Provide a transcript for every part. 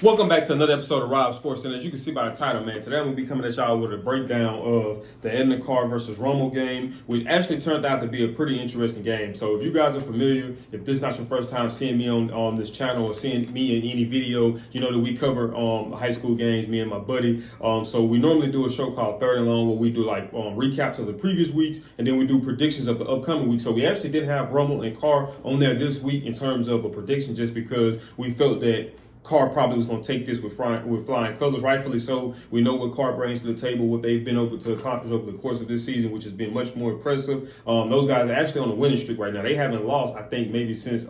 Welcome back to another episode of Rob Sports. And as you can see by the title, man, today I'm going to be coming at y'all with a breakdown of the Edna KARR versus Rummel game, which actually turned out to be a pretty interesting game. So if you guys are familiar, if this is not your first time seeing me on this channel or seeing me in any video, you know that we cover high school games, me and my buddy. So we normally do a show called Third and Long where we do like recaps of the previous weeks, and then we do predictions of the upcoming week. So we actually didn't have Rummel and KARR on there this week in terms of a prediction just because we felt that KARR probably was going to take this with flying colors, rightfully so. We know what KARR brings to the table, what they've been able to accomplish over the course of this season, which has been much more impressive. Those guys are actually on a winning streak right now. They haven't lost, I think, maybe since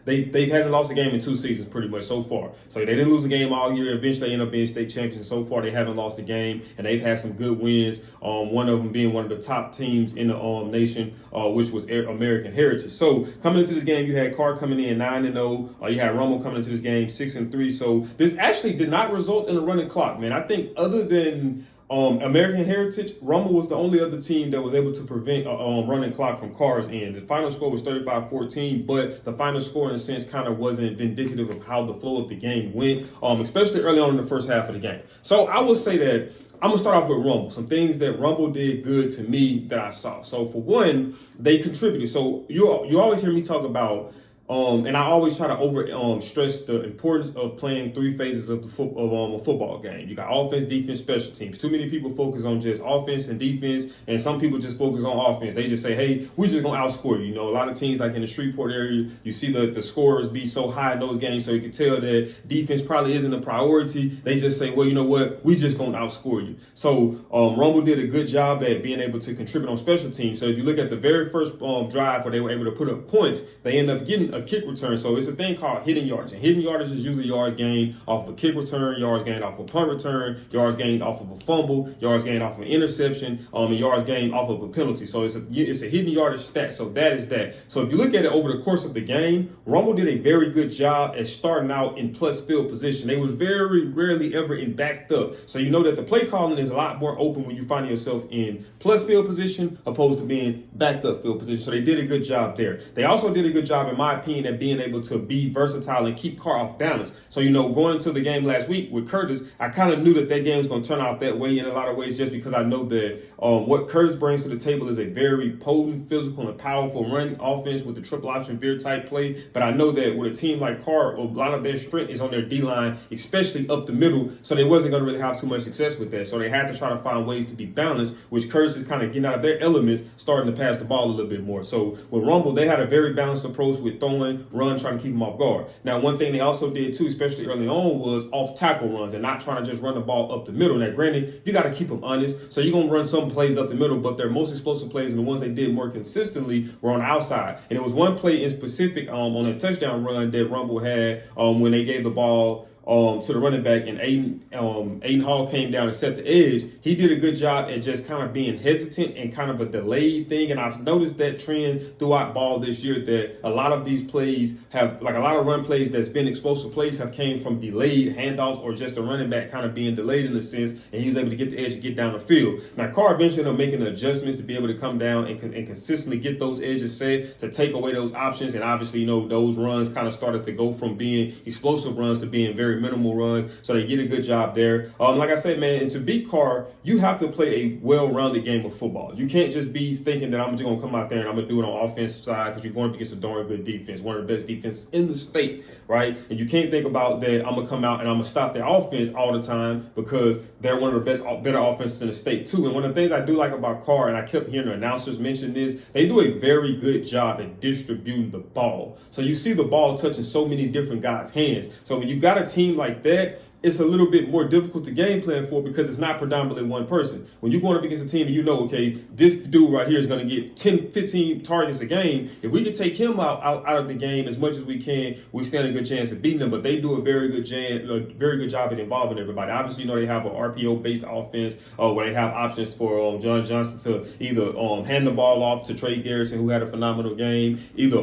they hasn't lost a game in 2 seasons pretty much so far. So they didn't lose a game all year. Eventually, they end up being state champions. So far, they haven't lost a game, and they've had some good wins. One of them being one of the top teams in the nation, which was American Heritage. So coming into this game, you had KARR coming in 9-0. You had Rummel coming into this game 6-3. So this actually did not result in a running clock, man. I think other than American Heritage, Rummel was the only other team that was able to prevent a running clock from KARR's end. The final score was 35-14, but the final score in a sense kind of wasn't indicative of how the flow of the game went, especially early on in the first half of the game. So I will say that I'm going to start off with Rummel. Some things that Rummel did good to me that I saw. So for one, they contributed. So you always hear me talk about and I always try to stress the importance of playing 3 phases of a football game. You got offense, defense, special teams. Too many people focus on just offense and defense, and some people just focus on offense. They just say, hey, we're just going to outscore you. You know, a lot of teams like in the Shreveport area, you see the scorers be so high in those games, so you can tell that defense probably isn't a priority. They just say, well, you know what, we just going to outscore you. So Rummel did a good job at being able to contribute on special teams. So if you look at the very first drive where they were able to put up points, they end up getting a kick return. So it's a thing called hidden yardage. And hidden yardage is usually yards gained off of a kick return, yards gained off of a punt return, yards gained off of a fumble, yards gained off of an interception, and yards gained off of a penalty. So it's a hidden yardage stat. So that is that. So if you look at it over the course of the game, Rummel did a very good job at starting out in plus field position. They was very rarely ever in backed up. So you know that the play calling is a lot more open when you find yourself in plus field position opposed to being backed up field position. So they did a good job there. They also did a good job, in my opinion, at being able to be versatile and keep KARR off balance. So, you know, going into the game last week with Curtis, I kind of knew that game was going to turn out that way in a lot of ways, just because I know that what Curtis brings to the table is a very potent, physical, and powerful run offense with the triple option veer type play. But I know that with a team like KARR, a lot of their strength is on their D-line, especially up the middle. So they wasn't going to really have too much success with that. So they had to try to find ways to be balanced, which Curtis is kind of getting out of their elements, starting to pass the ball a little bit more. So with Rummel, they had a very balanced approach with throwing, run, trying to keep them off guard. Now, one thing they also did too, especially early on, was off tackle runs and not trying to just run the ball up the middle. Now, granted, you got to keep them honest. So you're going to run some plays up the middle, but their most explosive plays and the ones they did more consistently were on the outside. And it was one play in specific on a touchdown run that Rummel had when they gave the ball to the running back, and Aiden Hall came down and set the edge. He did a good job at just kind of being hesitant and kind of a delayed thing. And I've noticed that trend throughout ball this year, that a lot of these plays have, like a lot of run plays that's been explosive plays have came from delayed handoffs or just the running back kind of being delayed in a sense, and he was able to get the edge to get down the field. Now, KARR eventually ended up making the adjustments to be able to come down and consistently get those edges set, to take away those options. And obviously, you know, those runs kind of started to go from being explosive runs to being very minimal runs, so they did a good job there. Like I said, man, and to beat KARR, you have to play a well-rounded game of football. You can't just be thinking that I'm just going to come out there and I'm going to do it on offensive side, because you're going up against a darn good defense, one of the best defenses in the state, right? And you can't think about that I'm going to come out and I'm going to stop their offense all the time, because they're one of the better offenses in the state too. And one of the things I do like about KARR, and I kept hearing the announcers mention this, they do a very good job at distributing the ball. So you see the ball touching so many different guys' hands. So when you got a team like that, it's a little bit more difficult to game plan for, because it's not predominantly one person. When you're going up against a team and you know, okay, this dude right here is going to get 10, 15 targets a game. If we can take him out of the game as much as we can, we stand a good chance of beating them. But they do a very good job at involving everybody. Obviously, you know, they have an RPO-based offense where they have options for John Johnson to either hand the ball off to Trey Garrison, who had a phenomenal game, either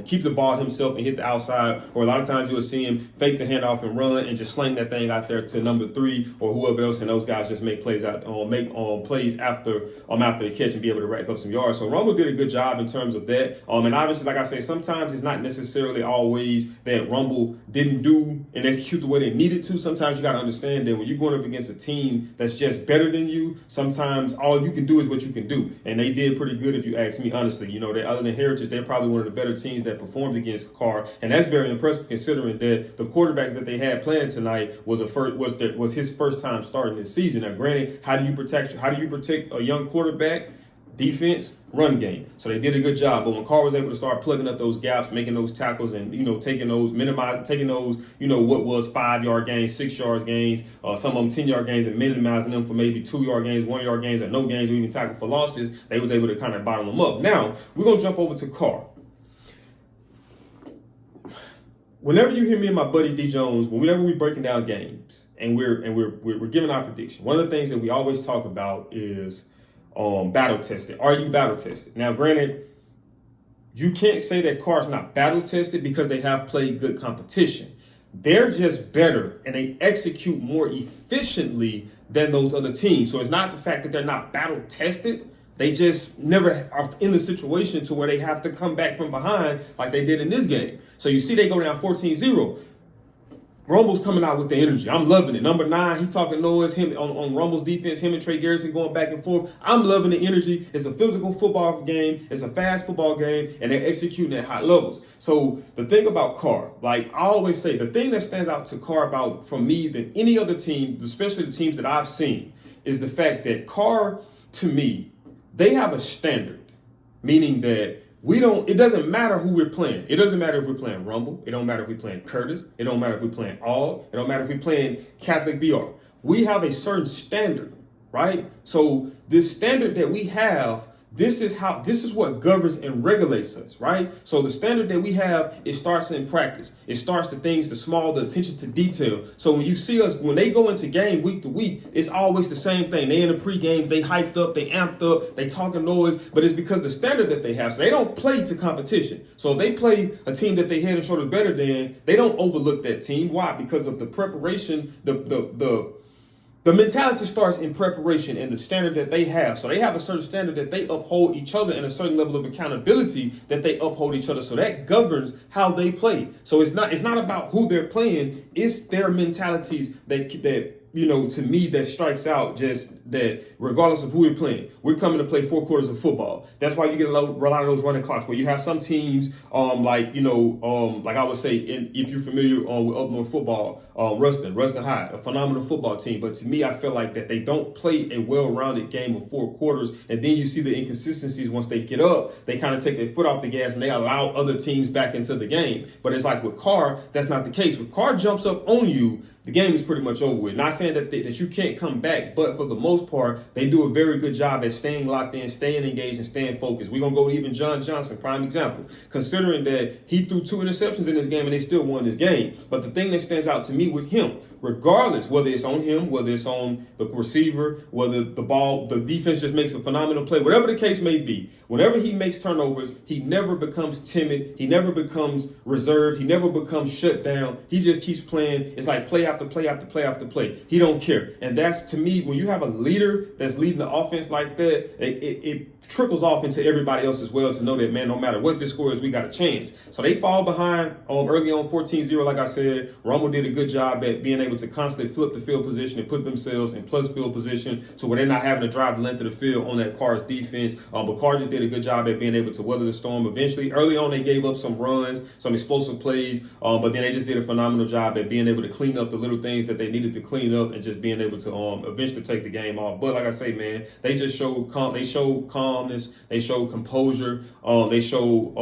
keep the ball himself and hit the outside, or a lot of times you'll see him fake the handoff and run and just sling that thing everything out there to number 3 or whoever else, and those guys just make plays plays after the catch and be able to rack up some yards. So Rummel did a good job in terms of that. And obviously, like I say, sometimes it's not necessarily always that Rummel didn't do and execute the way they needed to. Sometimes you got to understand that when you're going up against a team that's just better than you, sometimes all you can do is what you can do. And they did pretty good, if you ask me, honestly. You know, they, other than Heritage, they're probably one of the better teams that performed against KARR, and that's very impressive considering that the quarterback that they had playing tonight was his first time starting this season. Now, granted, how do you protect a young quarterback? Defense, run game. So they did a good job. But when KARR was able to start plugging up those gaps, making those tackles, and taking those what was 5-yard gains, 6-yard gains, some of them 10-yard gains, and minimizing them for maybe 2-yard gains, 1-yard gains, or no gains, or even tackle for losses, they was able to kind of bottle them up. Now we're gonna jump over to KARR. Whenever you hear me and my buddy D Jones, whenever we're breaking down games and we're giving our prediction, one of the things that we always talk about is battle tested. Are you battle tested? Now, granted, you can't say that KARR's not battle tested because they have played good competition. They're just better and they execute more efficiently than those other teams. So it's not the fact that they're not battle tested. They just never are in the situation to where they have to come back from behind like they did in this game. So you see they go down 14-0. Rummel's coming out with the energy. I'm loving it. Number 9, he talking noise. Him on Rummel's defense, him and Trey Garrison going back and forth. I'm loving the energy. It's a physical football game. It's a fast football game, and they're executing at high levels. So the thing about KARR, like I always say, the thing that stands out to KARR about from me than any other team, especially the teams that I've seen, is the fact that KARR, to me, they have a standard, meaning that it doesn't matter who we're playing. It doesn't matter if we're playing Rummel. It don't matter if we're playing Curtis. It don't matter if we're playing All. It don't matter if we're playing Catholic VR. We have a certain standard, right? So this standard that we have, this is what governs and regulates us, right? So the standard that we have, it starts in practice. It starts the attention to detail. So when you see us, when they go into game week to week, it's always the same thing. They in the pre-games, they hyped up, they amped up, they talking noise, but it's because the standard that they have. So they don't play to competition. So if they play a team that they head and shoulders better than, they don't overlook that team. Why? Because of the preparation, the mentality starts in preparation and the standard that they have. So they have a certain standard that they uphold each other and a certain level of accountability that they uphold each other. So that governs how they play. So it's not about who they're playing. It's their mentalities that to me, that strikes out, just that regardless of who we're playing, we're coming to play 4 quarters of football. That's why you get a lot of those running clocks where you have some teams, like I would say, if you're familiar with up north football, Ruston High, a phenomenal football team. But to me, I feel like that they don't play a well-rounded game of 4 quarters. And then you see the inconsistencies once they get up, they kind of take their foot off the gas and they allow other teams back into the game. But it's like with KARR, that's not the case. When KARR jumps up on you, the game is pretty much over with. Not saying that you can't come back, but for the most part, they do a very good job at staying locked in, staying engaged, and staying focused. We're going to go to even John Johnson, prime example, considering that he threw 2 interceptions in this game and they still won this game. But the thing that stands out to me with him, regardless, whether it's on him, whether it's on the receiver, whether the defense just makes a phenomenal play, whatever the case may be, whenever he makes turnovers, he never becomes timid. He never becomes reserved. He never becomes shut down. He just keeps playing. It's like play after play after play after play. He don't care. And that's, to me, when you have a leader that's leading the offense like that, it trickles off into everybody else as well to know that, man, no matter what this score is, we got a chance. So they fall behind early on 14-0, like I said. Rummel did a good job at being able to constantly flip the field position and put themselves in plus field position to where they're not having to drive the length of the field on that KARR's defense. But KARR just did a good job at being able to weather the storm. Eventually, early on, they gave up some runs, some explosive plays, but then they just did a phenomenal job at being able to clean up the little things that they needed to clean up and just being able to eventually take the game off. But like I say, man, they just showed calmness, they showed composure, they showed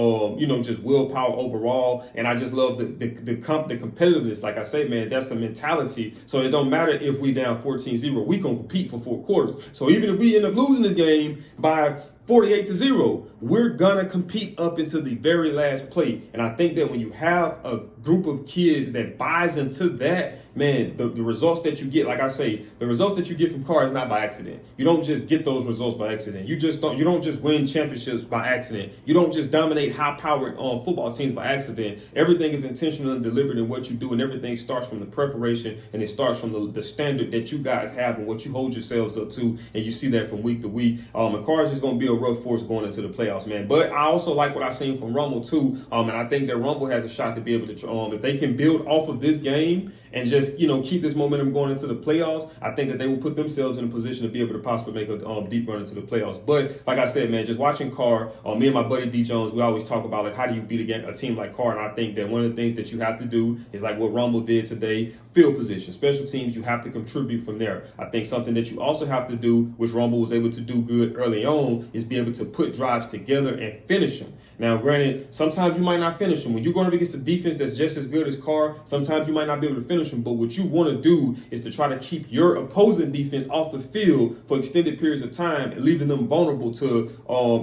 just willpower overall, and I just love the competitiveness. Like I say, man, that's the mentality. So it don't matter if we down 14-0, we gonna compete for 4 quarters. So even if we end up losing this game by 48-0, we're gonna compete up into the very last play. And I think that when you have a group of kids that buys into that, man, the results that you get, like I say, the results that you get from KARR is not by accident. You don't just get those results by accident. You don't just win championships by accident. You don't just dominate high-powered football teams by accident. Everything is intentional and deliberate in what you do, and everything starts from the preparation, and it starts from the standard that you guys have and what you hold yourselves up to, and you see that from week to week. And KARR is just going to be a rough force going into the playoffs, man. But I also like what I've seen from Rummel too, and I think that Rummel has a shot to be able to, if they can build off of this game and just, keep this momentum going into the playoffs, I think that they will put themselves in a position to be able to possibly make a deep run into the playoffs. But like I said, man, just watching KARR, me and my buddy D Jones, we always talk about like how do you beat a team like KARR, and I think that one of the things that you have to do is like what Rummel did today, field position, special teams. You have to contribute from there. I think something that you also have to do, which Rummel was able to do good early on, is be able to put drives together and finish them. Now, granted, sometimes you might not finish them. When you're going up against a defense that's just as good as KARR, sometimes you might not be able to finish them. But what you want to do is to try to keep your opposing defense off the field for extended periods of time, and leaving them vulnerable to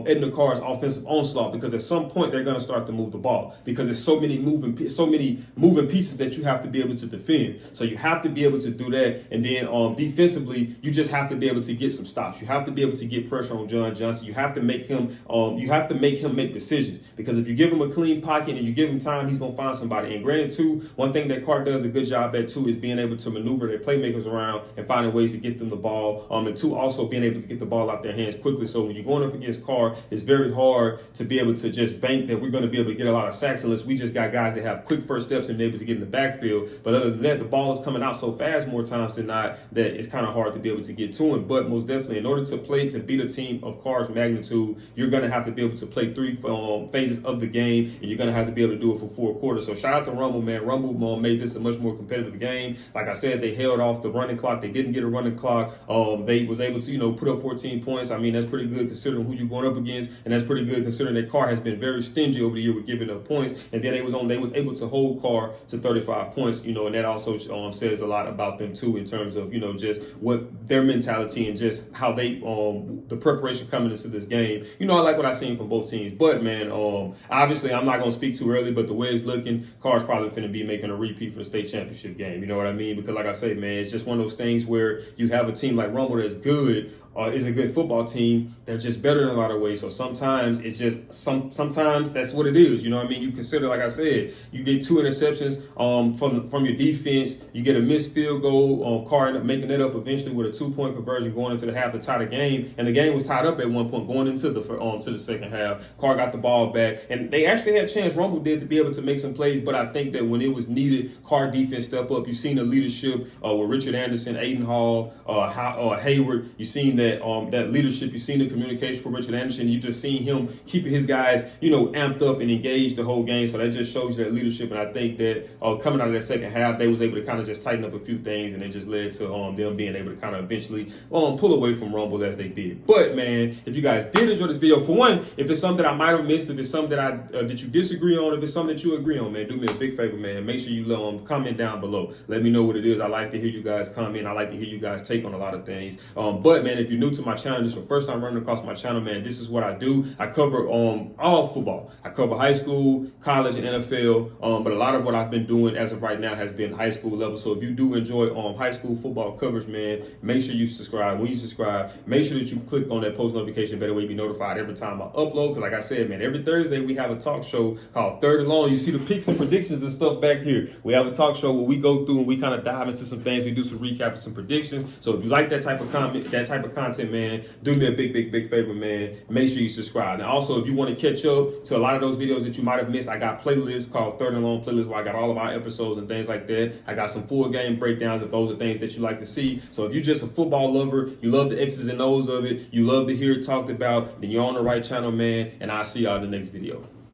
Edna KARR's offensive onslaught. Because at some point they're going to start to move the ball, because there's so many moving pieces that you have to be able to defend. So you have to be able to do that, and then defensively, you just have to be able to get some stops. You have to be able to get pressure on John Johnson. You have to make him make decisions. Because if you give him a clean pocket and you give him time, he's going to find somebody. And granted, too, one thing that KARR does a good job at, too, is being able to maneuver their playmakers around and finding ways to get them the ball. And two, also being able to get the ball out their hands quickly. So when you're going up against KARR, it's very hard to be able to just bank that we're going to be able to get a lot of sacks unless we just got guys that have quick first steps and able to get in the backfield. But other than that, the ball is coming out so fast more times than not that it's kind of hard to be able to get to him. But most definitely, in order to beat a team of KARR's magnitude, you're going to have to be able to play three phases of the game, and you're going to have to be able to do it for 4 quarters. So shout out to Rummel, man. Rummel made this a much more competitive game. Like I said, they held off the running clock. They didn't get a running clock. They was able to, put up 14 points. I mean, that's pretty good considering who you're going up against, and that's pretty good considering that KARR has been very stingy over the year with giving up points. And then they was able to hold KARR to 35 points, and that also says a lot about them too in terms of, just what their mentality and just how they the preparation coming into this game. I like what I seen from both teams. But man, obviously, I'm not going to speak too early, but the way it's looking, KARR's probably going to be making a repeat for the state championship game. You know what I mean? Because like I say, man, it's just one of those things where you have a team like Rummel that's good, is a good football team. They're just better in a lot of ways. So sometimes it's just sometimes that's what it is. You know what I mean? You consider, like I said, you get 2 interceptions from your defense. You get a missed field goal. KARR ended up making that up eventually with a 2-point conversion going into the half to tie the game. And the game was tied up at one point going into the second half. KARR got the ball back, and they actually had a chance. Rummel did to be able to make some plays, but I think that when it was needed, KARR defense step up. You've seen the leadership with Richard Anderson, Aiden Hall, Hayward. You've seen that leadership. You've seen the communication for Richard Anderson. You just seen him keeping his guys, amped up and engaged the whole game. So that just shows you that leadership. And I think that coming out of that second half, they was able to kind of just tighten up a few things, and it just led to them being able to kind of eventually pull away from Rummel as they did. But man, if you guys did enjoy this video, for one, if it's something that I might have missed, if it's something that you disagree on, if it's something that you agree on, man, do me a big favor, man. Make sure you comment down below. Let me know what it is. I like to hear you guys comment. I like to hear you guys take on a lot of things. But man, if you're new to my channel, this is your first time running across my channel, man, this is what I do. I cover all football. I cover high school, college, and NFL. But a lot of what I've been doing as of right now has been high school level. So if you do enjoy high school football coverage, man, make sure you subscribe. When you subscribe, make sure that you click on that post notification bell. That way you be notified every time I upload. Because like I said, man, every Thursday we have a talk show called Third and Long. You see the picks and predictions and stuff back here. We have a talk show where we go through and we kind of dive into some things. We do some recaps and some predictions. So if you like that type of content, man, do me a big favor, man. Make sure you subscribe. And also, if you want to catch up to a lot of those videos that you might have missed, I got playlists called Third and Long playlist where I got all of our episodes and things like that. I got some full game breakdowns if those are things that you like to see. So if you're just a football lover, you love the X's and O's of it, you love to hear it talked about, then you're on the right channel, man. And I'll see y'all in the next video.